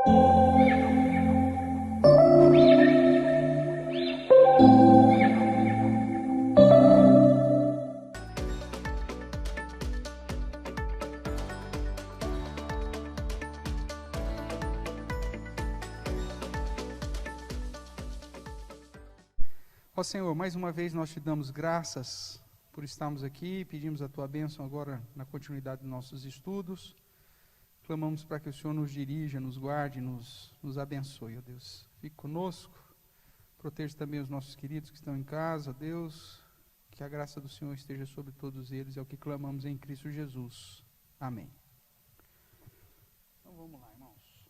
Ó Senhor, mais uma vez nós te damos graças por estarmos aqui, pedimos a tua bênção agora na continuidade dos nossos estudos, clamamos para que o Senhor nos dirija, nos guarde, nos abençoe, ó Deus. Fique conosco, proteja também os nossos queridos que estão em casa, ó Deus, que a graça do Senhor esteja sobre todos eles, é o que clamamos em Cristo Jesus. Amém. Então vamos lá, irmãos.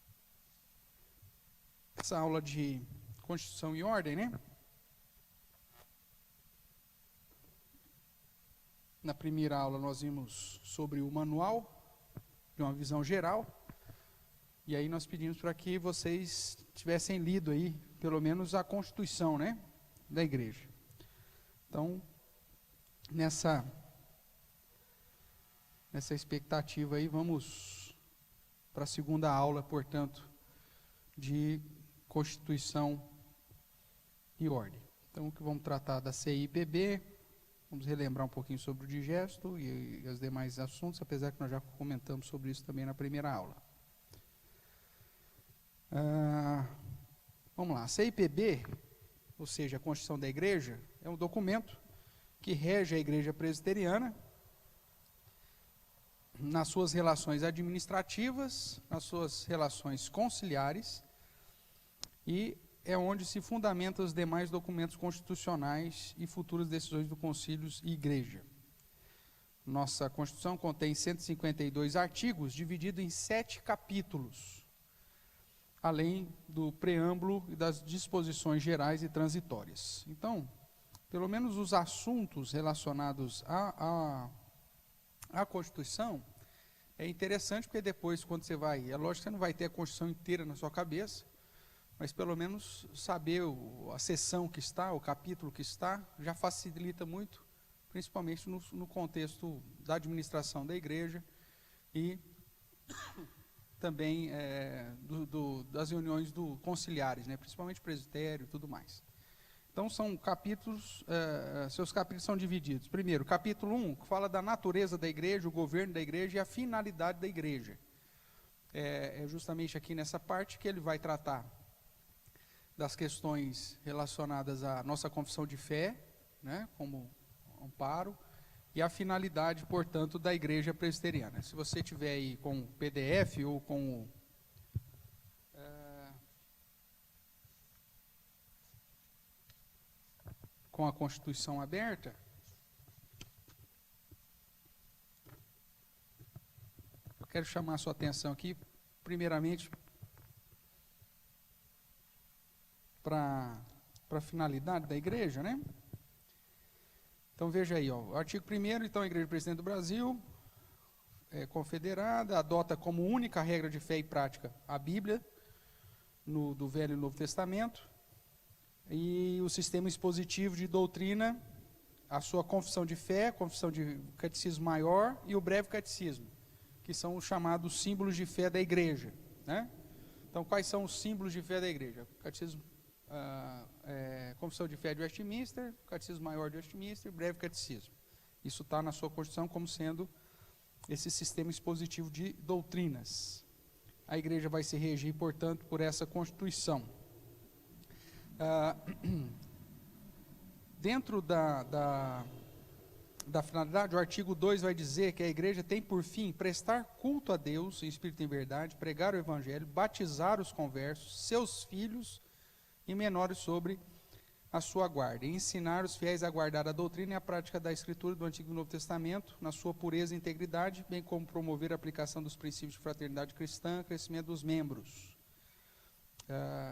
Essa aula de Constituição e Ordem, né? Na primeira aula nós vimos sobre o manual, de uma visão geral, e aí nós pedimos para que vocês tivessem lido aí, pelo menos a Constituição, né, da igreja. Então, nessa expectativa aí, vamos para a segunda aula, portanto, de Constituição e Ordem. Então, o que vamos tratar da CIPB, vamos relembrar um pouquinho sobre o digesto e os demais assuntos, apesar que nós já comentamos sobre isso também na primeira aula. Vamos lá, a CIPB, ou seja, a Constituição da Igreja, é um documento que rege a Igreja Presbiteriana nas suas relações administrativas, nas suas relações conciliares, e é onde se fundamentam os demais documentos constitucionais e futuras decisões do Concílios e Igreja. Nossa Constituição contém 152 artigos, dividido em 7 capítulos, além do preâmbulo e das disposições gerais e transitórias. Então, pelo menos os assuntos relacionados à Constituição, é interessante porque depois, quando você vai, é lógico que você não vai ter a Constituição inteira na sua cabeça, mas pelo menos saber a seção que está, o capítulo que está, já facilita muito, principalmente no contexto da administração da igreja e também das reuniões conciliares, né, principalmente presbitério e tudo mais. Então são capítulos, seus capítulos são divididos. Primeiro, capítulo 1, que fala da natureza da igreja, o governo da igreja e a finalidade da igreja. É justamente aqui nessa parte que ele vai tratar das questões relacionadas à nossa confissão de fé, né, como amparo, e a finalidade, portanto, da igreja presbiteriana. Se você tiver aí com o PDF ou com a Constituição aberta, eu quero chamar a sua atenção aqui, primeiramente, para a finalidade da igreja, né? Então veja aí, ó, o artigo 1º, então a Igreja Presbiteriana do Brasil, confederada, adota como única regra de fé e prática a Bíblia, do Velho e Novo Testamento, e o sistema expositivo de doutrina, a sua confissão de fé, confissão de catecismo maior e o breve catecismo, que são os chamados símbolos de fé da igreja, né? Então quais são os símbolos de fé da igreja? Catecismo, confissão de fé de Westminster, catecismo maior de Westminster, breve catecismo. Isso está na sua Constituição como sendo esse sistema expositivo de doutrinas. A igreja vai se regir, portanto, por essa Constituição. Dentro da finalidade, o artigo 2 vai dizer que a igreja tem por fim prestar culto a Deus em espírito e em verdade, pregar o evangelho, batizar os conversos, seus filhos e menores sobre a sua guarda, e ensinar os fiéis a guardar a doutrina e a prática da Escritura do Antigo e Novo Testamento, na sua pureza e integridade, bem como promover a aplicação dos princípios de fraternidade cristã, crescimento dos membros.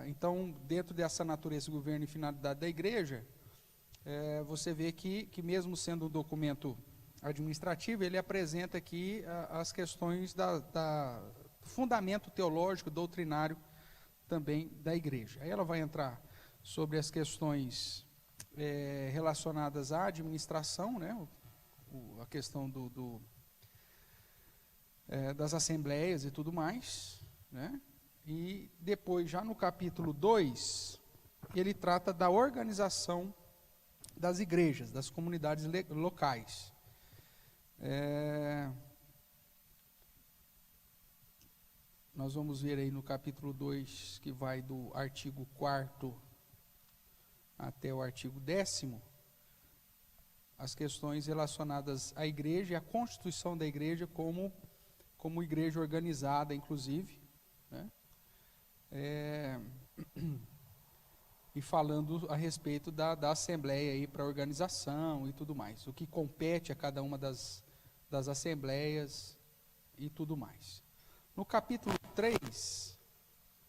Então, dentro dessa natureza, governo e finalidade da igreja, você vê que mesmo sendo um documento administrativo, ele apresenta aqui as questões do fundamento teológico, doutrinário também da igreja. Aí ela vai entrar sobre as questões relacionadas à administração, né, a questão das assembleias e tudo mais, né, E depois, já no capítulo 2, ele trata da organização das igrejas, das comunidades locais. Nós vamos ver aí no capítulo 2, que vai do artigo 4º até o artigo 10º, as questões relacionadas à igreja e à constituição da igreja como igreja organizada, inclusive, né? E falando a respeito da assembleia aí para organização e tudo mais, o que compete a cada uma das assembleias e tudo mais. No capítulo 3,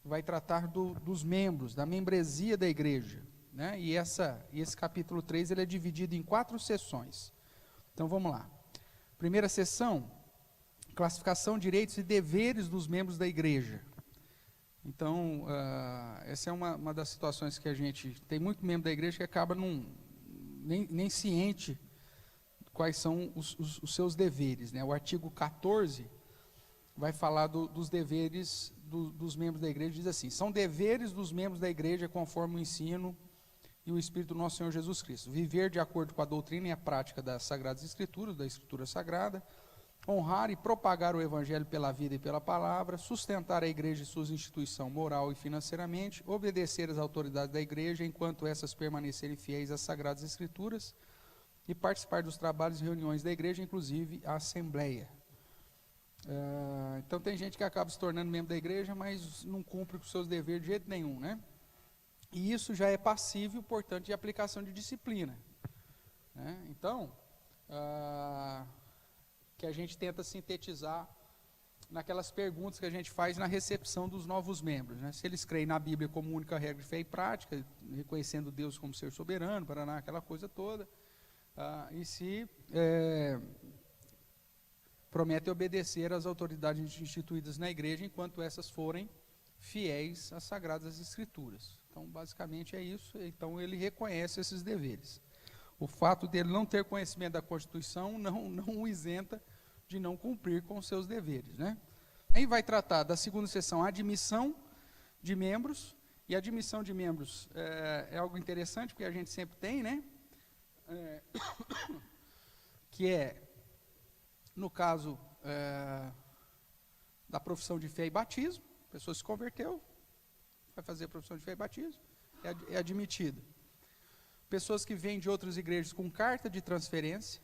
vai tratar dos membros, da membresia da igreja, né? E esse capítulo 3 ele é dividido em 4 sessões. Então vamos lá. Primeira sessão, classificação, direitos e deveres dos membros da igreja. Então, essa é uma das situações que a gente tem muito membro da igreja que acaba nem ciente quais são os seus deveres, né? O artigo 14 vai falar dos deveres dos membros da igreja, diz assim: são deveres dos membros da igreja conforme o ensino e o Espírito do nosso Senhor Jesus Cristo: viver de acordo com a doutrina e a prática das Sagradas Escrituras, da Escritura Sagrada, honrar e propagar o Evangelho pela vida e pela palavra, sustentar a igreja e sua instituição moral e financeiramente, obedecer às autoridades da igreja enquanto essas permanecerem fiéis às Sagradas Escrituras e participar dos trabalhos e reuniões da igreja, inclusive a assembleia. Então tem gente que acaba se tornando membro da igreja, mas não cumpre com seus deveres de jeito nenhum, né? E isso já é passível, portanto, de aplicação de disciplina, né? Então, que a gente tenta sintetizar naquelas perguntas que a gente faz na recepção dos novos membros, né? Se eles creem na Bíblia como única regra de fé e prática, reconhecendo Deus como ser soberano, paraná, aquela coisa toda, e se prometem obedecer às autoridades instituídas na igreja enquanto essas forem fiéis às Sagradas Escrituras. Então, basicamente é isso. Então, ele reconhece esses deveres. O fato dele não ter conhecimento da Constituição não o isenta de não cumprir com os seus deveres, né? Aí vai tratar da segunda sessão, a admissão de membros. E a admissão de membros é algo interessante, porque a gente sempre tem, né? Que é, no caso da profissão de fé e batismo, a pessoa se converteu, vai fazer a profissão de fé e batismo, é admitido. Pessoas que vêm de outras igrejas com carta de transferência,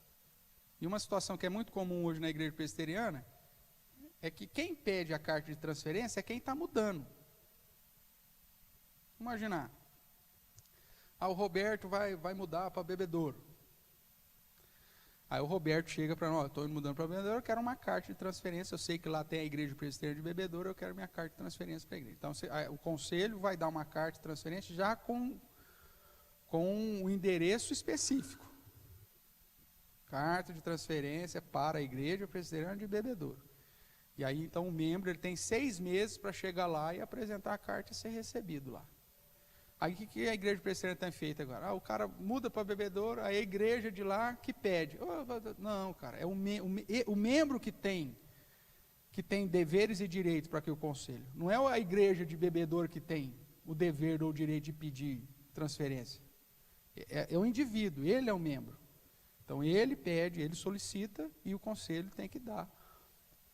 e uma situação que é muito comum hoje na igreja presbiteriana, é que quem pede a carta de transferência é quem está mudando. Imaginar, o Roberto vai mudar para Bebedouro. Aí o Roberto chega para nós: estou mudando para Bebedouro, eu quero uma carta de transferência, eu sei que lá tem a igreja presbiteriana de Bebedouro, eu quero minha carta de transferência para a igreja. Então o conselho vai dar uma carta de transferência já com um endereço específico. Carta de transferência para a igreja presbiteriana de Bebedouro. E aí então o membro ele tem 6 meses para chegar lá e apresentar a carta e ser recebido lá. Aí o que a igreja presbiteriana tem feito agora? O cara muda para Bebedouro, aí a igreja de lá que pede. Não, cara, é o membro que tem deveres e direitos para que o conselho. Não é a igreja de Bebedouro que tem o dever ou o direito de pedir transferência. É o indivíduo, ele é o membro. Então ele pede, ele solicita e o conselho tem que dar,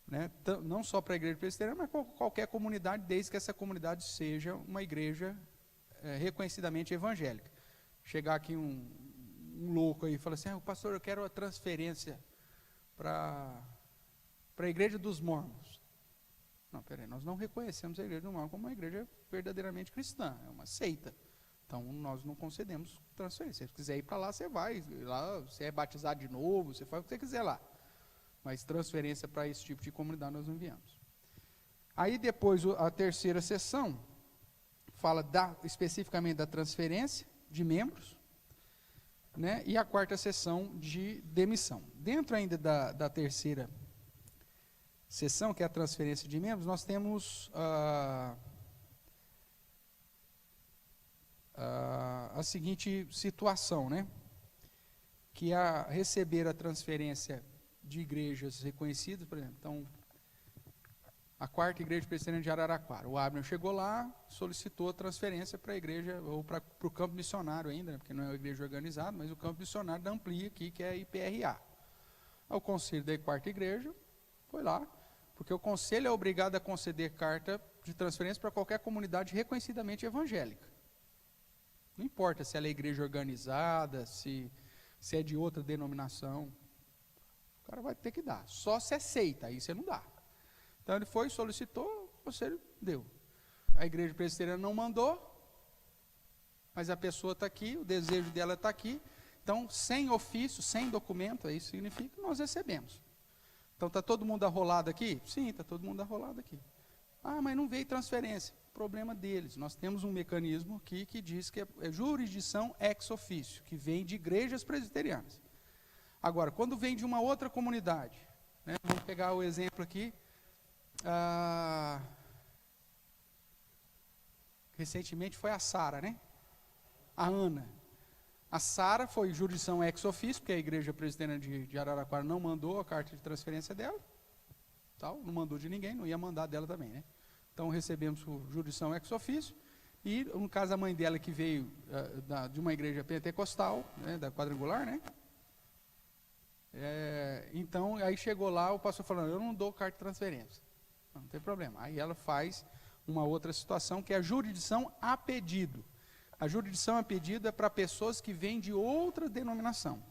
né? Não só para a igreja presbiteriana, mas para qualquer comunidade, desde que essa comunidade seja uma igreja reconhecidamente evangélica. Chegar aqui um louco aí e falar assim: pastor, eu quero a transferência para a igreja dos mormons. Não, peraí, nós não reconhecemos a igreja dos mormons como uma igreja verdadeiramente cristã, é uma seita. Então, nós não concedemos transferência. Se quiser ir para lá, você vai. Lá, você é batizado de novo, você faz o que você quiser lá. Mas transferência para esse tipo de comunidade nós não enviamos. Aí, depois, a terceira sessão fala especificamente da transferência de membros, né? E a quarta sessão de demissão. Dentro ainda da terceira sessão, que é a transferência de membros, nós temos a seguinte situação, né? Que a receber a transferência de igrejas reconhecidas, por exemplo, então, a quarta igreja presbiteriana de Araraquara. O Abner chegou lá, solicitou a transferência para a igreja, ou para o campo missionário ainda, né, porque não é uma igreja organizada, mas o campo missionário da Amplia aqui, que é a IPRA. O conselho da quarta igreja foi lá, porque o conselho é obrigado a conceder carta de transferência para qualquer comunidade reconhecidamente evangélica. Não importa se ela é igreja organizada, se é de outra denominação, o cara vai ter que dar. Só se aceita, aí você não dá. Então ele foi, solicitou, o conselho deu. A igreja presbiteriana não mandou, mas a pessoa está aqui, o desejo dela está aqui. Então, sem ofício, sem documento, isso significa que nós recebemos. Então, está todo mundo arrolado aqui? Sim, está todo mundo arrolado aqui. Ah, mas não veio transferência. Problema deles. Nós temos um mecanismo aqui que diz que é jurisdição ex officio, que vem de igrejas presbiterianas. Agora, quando vem de uma outra comunidade, né, vamos pegar o exemplo aqui, recentemente foi a Sara, né? A Ana. A Sara foi jurisdição ex officio, porque a igreja presbiteriana de Araraquara não mandou a carta de transferência dela, tal, não mandou de ninguém, não ia mandar dela também, né? Então recebemos jurisdição ex officio, e no caso a mãe dela que veio de uma igreja pentecostal, né, da quadrangular, né? Então aí chegou lá, o pastor falando, eu não dou carta de transferência. Não tem problema. Aí ela faz uma outra situação, que é a jurisdição a pedido. A jurisdição a pedido é para pessoas que vêm de outra denominação.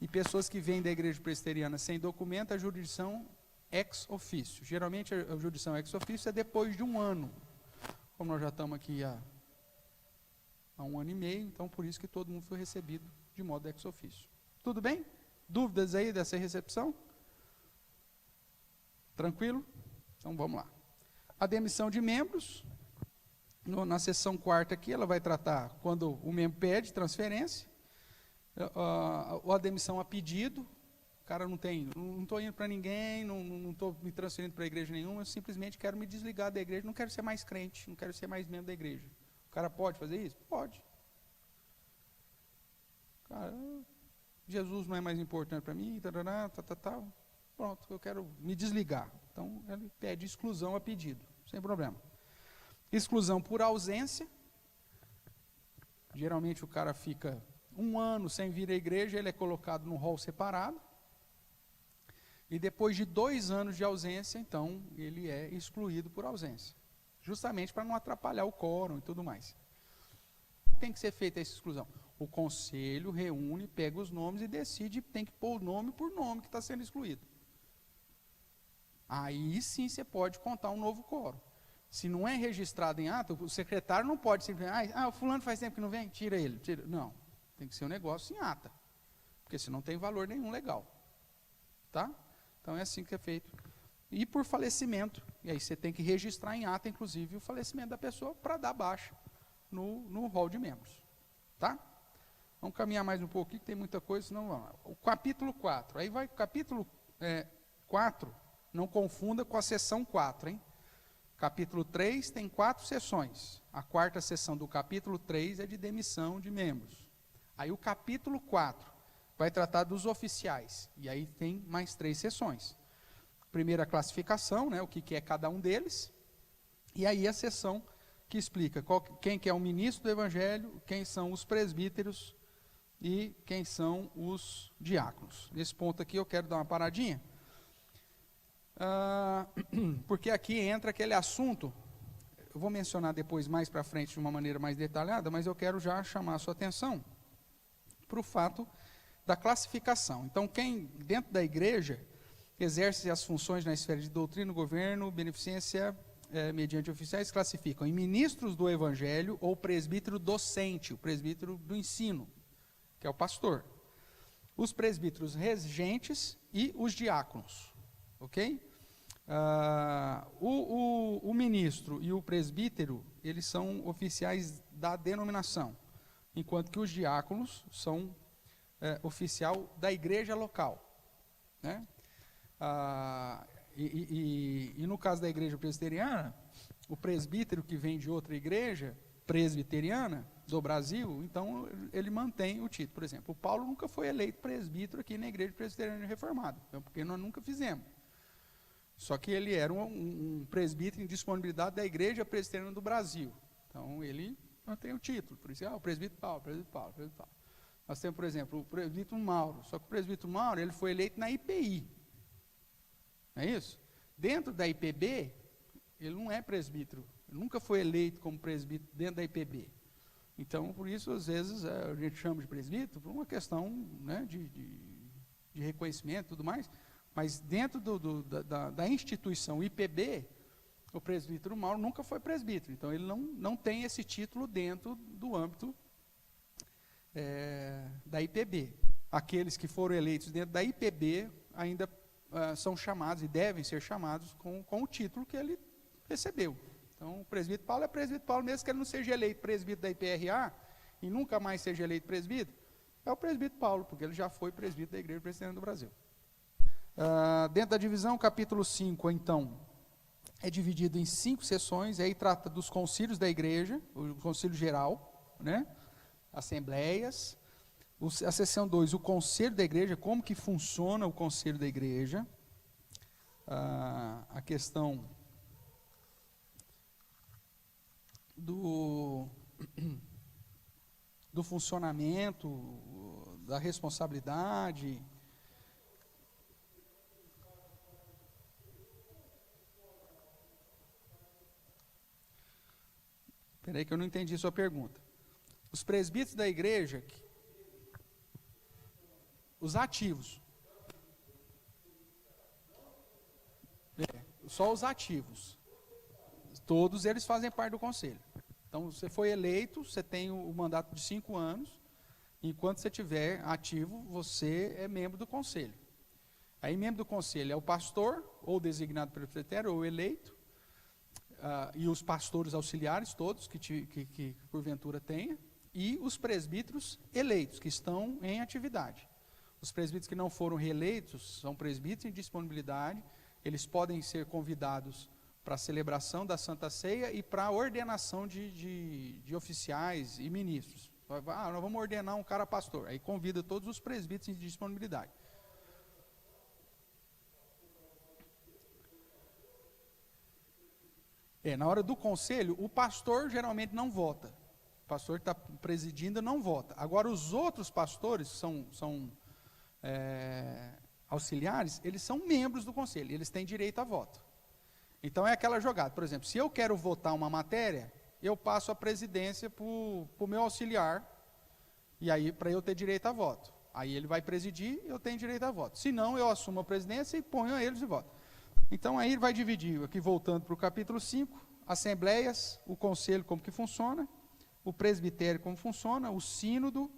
E pessoas que vêm da igreja presbiteriana sem documento, a jurisdição ex officio. Geralmente a jurisdição ex officio é depois de um ano. Como nós já estamos aqui há 1 ano e meio, então por isso que todo mundo foi recebido de modo ex officio. Tudo bem? Dúvidas aí dessa recepção? Tranquilo? Então vamos lá. A demissão de membros, na seção quarta aqui, ela vai tratar quando o membro pede transferência, ou a demissão a pedido, o cara não estou indo para ninguém, não estou me transferindo para a igreja nenhuma, eu simplesmente quero me desligar da igreja, não quero ser mais crente, não quero ser mais membro da igreja. O cara pode fazer isso? Pode. Cara, Jesus não é mais importante para mim, pronto, eu quero me desligar. Então, ele pede exclusão a pedido, sem problema. Exclusão por ausência. Geralmente o cara fica 1 ano sem vir à igreja, ele é colocado num rol separado. E depois de 2 anos de ausência, então, ele é excluído por ausência. Justamente para não atrapalhar o quórum e tudo mais. Tem que ser feita essa exclusão. O conselho reúne, pega os nomes e decide, tem que pôr nome por nome que está sendo excluído. Aí sim você pode contar um novo quórum. Se não é registrado em ata, o secretário não pode simplesmente, o fulano faz tempo que não vem, tira ele. Tira. Não, tem que ser um negócio em ata, porque senão não tem valor nenhum legal. Tá? Então é assim que é feito. E por falecimento, e aí você tem que registrar em ata, inclusive, o falecimento da pessoa para dar baixa no rol de membros. Tá? Vamos caminhar mais um pouquinho, que tem muita coisa, senão vamos lá. O capítulo 4, aí vai, capítulo 4, não confunda com a seção 4, hein? Capítulo 3 tem 4 sessões. A quarta sessão do capítulo 3 é de demissão de membros. Aí o capítulo 4 vai tratar dos oficiais. E aí tem mais 3 sessões. Primeira classificação, né, o que é cada um deles. E aí a sessão que explica quem que é o ministro do evangelho, quem são os presbíteros e quem são os diáconos. Nesse ponto aqui eu quero dar uma paradinha. Porque aqui entra aquele assunto, eu vou mencionar depois mais para frente de uma maneira mais detalhada, mas eu quero já chamar a sua atenção para o fato da classificação. Então, quem dentro da igreja exerce as funções na esfera de doutrina, governo, beneficência, mediante oficiais, classificam em ministros do evangelho ou presbítero docente, o presbítero do ensino, que é o pastor, os presbíteros regentes e os diáconos, ok? O ministro e o presbítero, eles são oficiais da denominação, enquanto que os diáconos são oficial da igreja local, né? E no caso da igreja presbiteriana, o presbítero que vem de outra igreja presbiteriana do Brasil, então ele mantém o título. Por exemplo, o Paulo nunca foi eleito presbítero aqui na igreja presbiteriana reformada, porque nós nunca fizemos. Só que ele era um presbítero em disponibilidade da Igreja Presbiteriana do Brasil. Então, ele mantém o título. Por isso, o presbítero Paulo, presbítero Paulo, presbítero Paulo. Nós temos, por exemplo, o presbítero Mauro. Só que o presbítero Mauro, ele foi eleito na IPI. Não é isso? Dentro da IPB, ele não é presbítero. Ele nunca foi eleito como presbítero dentro da IPB. Então, por isso, às vezes, a gente chama de presbítero por uma questão, né, de reconhecimento e tudo mais. Mas dentro da instituição IPB, o presbítero Mauro nunca foi presbítero. Então, ele não tem esse título dentro do âmbito da IPB. Aqueles que foram eleitos dentro da IPB ainda são chamados e devem ser chamados com o título que ele recebeu. Então, o presbítero Paulo é presbítero Paulo, mesmo que ele não seja eleito presbítero da IPRA e nunca mais seja eleito presbítero, é o presbítero Paulo, porque ele já foi presbítero da Igreja Presbiteriana do Brasil. Dentro da divisão, capítulo 5, então, é dividido em 5 sessões, e aí trata dos concílios da igreja, o concílio geral, né? Assembleias. A seção 2, o conselho da igreja, como que funciona o conselho da igreja. A questão do funcionamento, da responsabilidade. Espera aí que eu não entendi sua pergunta. Os presbíteros da igreja, os ativos. Só os ativos. Todos eles fazem parte do conselho. Então, você foi eleito, você tem o mandato de 5 anos, enquanto você estiver ativo, você é membro do conselho. Aí, membro do conselho é o pastor, ou designado pelo presbitério, ou eleito, e os pastores auxiliares, todos que porventura tenha, e os presbíteros eleitos, que estão em atividade. Os presbíteros que não foram reeleitos são presbíteros em disponibilidade, eles podem ser convidados para a celebração da Santa Ceia e para a ordenação de oficiais e ministros. Nós vamos ordenar um cara pastor, aí convida todos os presbíteros em disponibilidade. Na hora do conselho, o pastor geralmente não vota. O pastor que está presidindo não vota. Agora, os outros pastores, são auxiliares, eles são membros do conselho, eles têm direito a voto. Então, é aquela jogada. Por exemplo, se eu quero votar uma matéria, eu passo a presidência para o meu auxiliar, e aí, para eu ter direito a voto. Aí ele vai presidir, eu tenho direito a voto. Se não, eu assumo a presidência e ponho a eles de voto. Então, aí ele vai dividir, aqui voltando para o capítulo 5, assembleias, o conselho, como que funciona, o presbitério, como funciona, o sínodo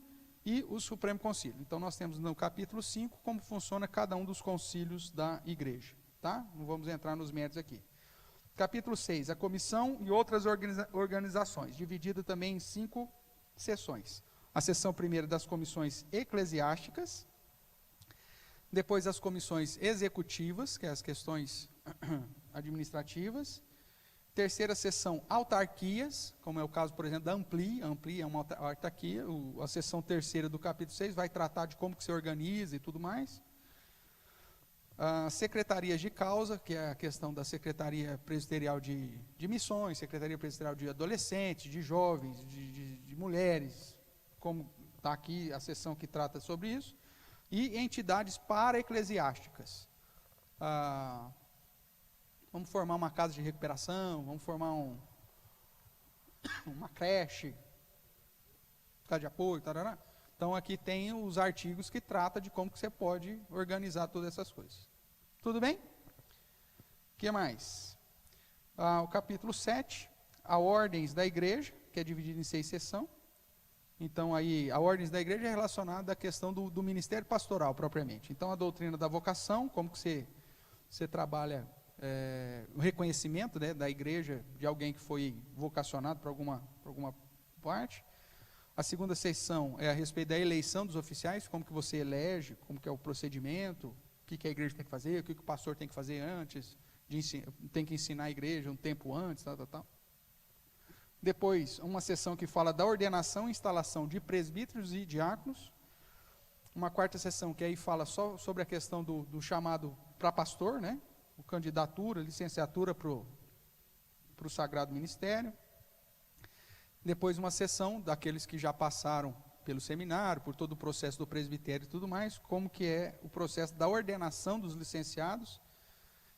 e o Supremo Concílio. Então, nós temos no capítulo 5, como funciona cada um dos concílios da igreja. Tá? Não vamos entrar nos méritos aqui. Capítulo 6, a comissão e outras organizações, dividida também em 5 sessões. A sessão primeira das comissões eclesiásticas, depois as comissões executivas, que é as questões administrativas. Terceira sessão, autarquias, como é o caso, por exemplo, da Ampli. A Ampli é uma autarquia. A sessão terceira do capítulo 6 vai tratar de como que se organiza e tudo mais. Secretarias de causa, que é a questão da Secretaria Presbiterial de Missões, Secretaria Presbiterial de Adolescentes, de Jovens, de Mulheres, como está aqui a sessão que trata sobre isso. E entidades para-eclesiásticas. Vamos formar uma casa de recuperação, vamos formar uma creche, casa de apoio, tarará. Então, aqui tem os artigos que tratam de como que você pode organizar todas essas coisas. Tudo bem? O que mais? O capítulo 7, a ordens da igreja, que é dividida em 6 sessões. Então, aí, a ordens da igreja é relacionada à questão do ministério pastoral, propriamente. Então, a doutrina da vocação, como que você trabalha o reconhecimento, né, da igreja, de alguém que foi vocacionado para alguma parte. A segunda sessão é a respeito da eleição dos oficiais, como que você elege, como que é o procedimento, o que a igreja tem que fazer, o que o pastor tem que fazer antes, tem que ensinar a igreja um tempo antes, tal. Depois, uma sessão que fala da ordenação e instalação de presbíteros e diáconos. Uma quarta sessão que aí fala só sobre a questão do chamado para pastor, né? candidatura, licenciatura para o Sagrado Ministério. Depois uma sessão daqueles que já passaram pelo seminário, por todo o processo do presbitério e tudo mais, como que é o processo da ordenação dos licenciados,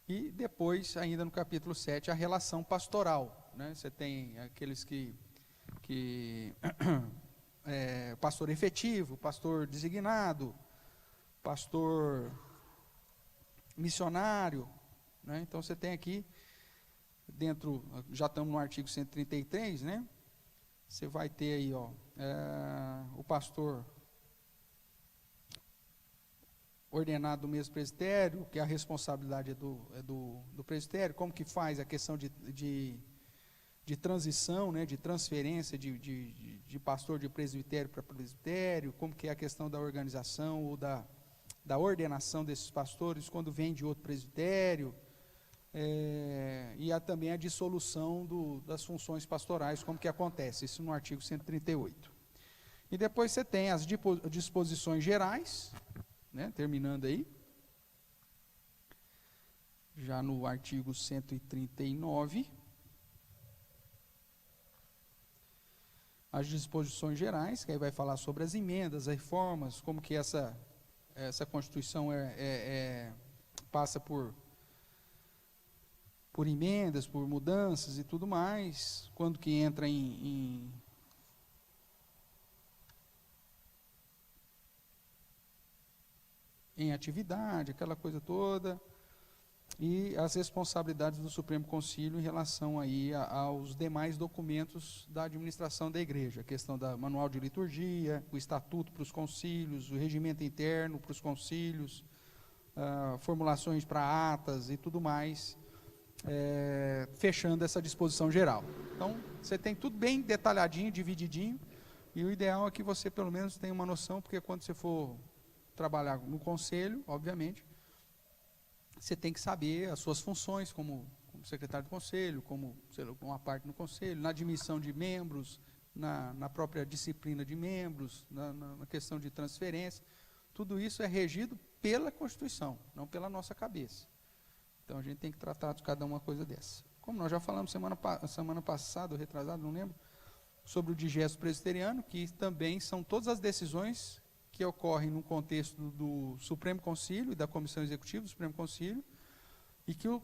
e depois, ainda no capítulo 7, a relação pastoral, né? Você tem aqueles que pastor efetivo, pastor designado, pastor missionário, né? Então você tem aqui, dentro, já estamos no artigo 133, né? Você vai ter aí, ó, o pastor ordenado do mesmo presbitério, que a responsabilidade é do presbitério, como que faz a questão de transição, né, de transferência de pastor de presbitério para presbitério, como que é a questão da organização ou da ordenação desses pastores quando vem de outro presbitério, e também a dissolução das funções pastorais, como que acontece, isso no artigo 138. E depois você tem as disposições gerais, né, terminando aí, já no artigo 139, as disposições gerais, que aí vai falar sobre as emendas, as reformas, como que essa Constituição passa por emendas, por mudanças e tudo mais, quando que entra em atividade, aquela coisa toda, e as responsabilidades do Supremo Concílio em relação aí aos demais documentos da administração da igreja, a questão da manual de liturgia, o estatuto para os concílios, o regimento interno para os concílios, formulações para atas e tudo mais, fechando essa disposição geral. Então, você tem tudo bem detalhadinho, divididinho, e o ideal é que você pelo menos tenha uma noção, porque quando você for trabalhar no conselho, obviamente, você tem que saber as suas funções como secretário do conselho, como uma parte no conselho, na admissão de membros, na própria disciplina de membros, na questão de transferência. Tudo isso é regido pela Constituição, não pela nossa cabeça. Então, a gente tem que tratar de cada uma coisa dessa. Como nós já falamos semana passada, ou retrasada, não lembro, sobre o digesto presbiteriano, que também são todas as decisões que ocorrem no contexto do Supremo Concílio e da Comissão Executiva do Supremo Concílio, e que o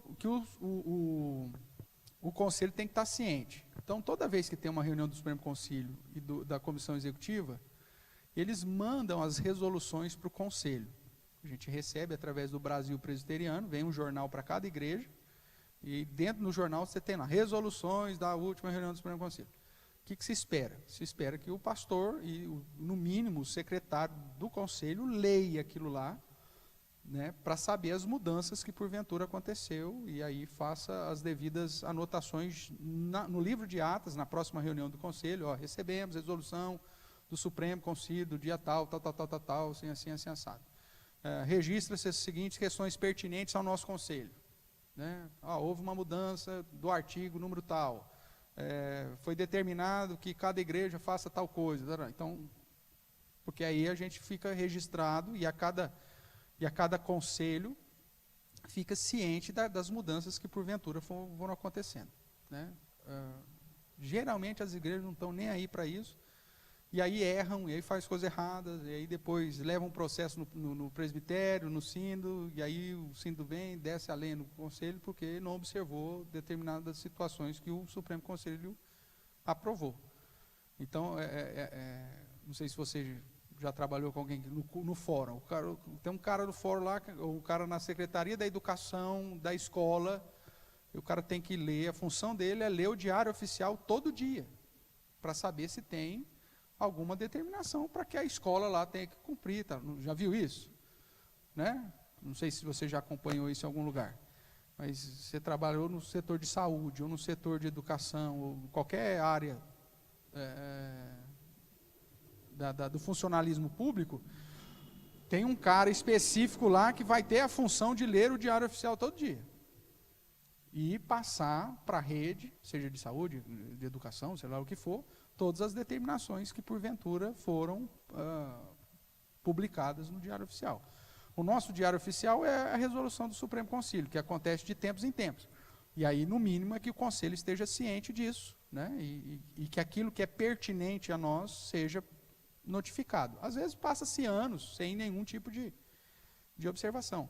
Conselho tem que estar ciente. Então, toda vez que tem uma reunião do Supremo Concílio e da Comissão Executiva, eles mandam as resoluções para o Conselho. A gente recebe através do Brasil Presbiteriano, vem um jornal para cada igreja, e dentro do jornal você tem lá, resoluções da última reunião do Supremo Concílio. O que se espera? Se espera que o pastor e, no mínimo, o secretário do conselho leia aquilo lá, né, para saber as mudanças que porventura aconteceu, e aí faça as devidas anotações no livro de atas, na próxima reunião do conselho, ó, recebemos a resolução do Supremo Concílio, do dia tal, assim, assado. Registra-se as seguintes questões pertinentes ao nosso conselho. Né? Houve uma mudança do artigo número tal, foi determinado que cada igreja faça tal coisa. Então, porque aí a gente fica registrado e a cada conselho fica ciente das mudanças que porventura foram acontecendo. Né? Geralmente as igrejas não estão nem aí para isso, e aí erram, e aí faz coisas erradas, e aí depois levam um processo no presbitério, no sínodo, e aí o sínodo vem, desce a lenha no conselho, porque não observou determinadas situações que o Supremo Conselho aprovou. Então, não sei se você já trabalhou com alguém no fórum, tem um cara no fórum lá, o cara na Secretaria da Educação, da escola, e o cara tem que ler, a função dele é ler o diário oficial todo dia, para saber se tem alguma determinação para que a escola lá tenha que cumprir. Tá? Já viu isso? Né? Não sei se você já acompanhou isso em algum lugar, mas você trabalhou no setor de saúde, ou no setor de educação, ou qualquer área do funcionalismo público, tem um cara específico lá que vai ter a função de ler o diário oficial todo dia. E passar para a rede, seja de saúde, de educação, sei lá o que for, todas as determinações que porventura foram publicadas no Diário Oficial. O nosso diário oficial é a resolução do Supremo Conselho, que acontece de tempos em tempos. E aí, no mínimo, é que o Conselho esteja ciente disso, né? E que aquilo que é pertinente a nós seja notificado. Às vezes, passa-se anos sem nenhum tipo de observação.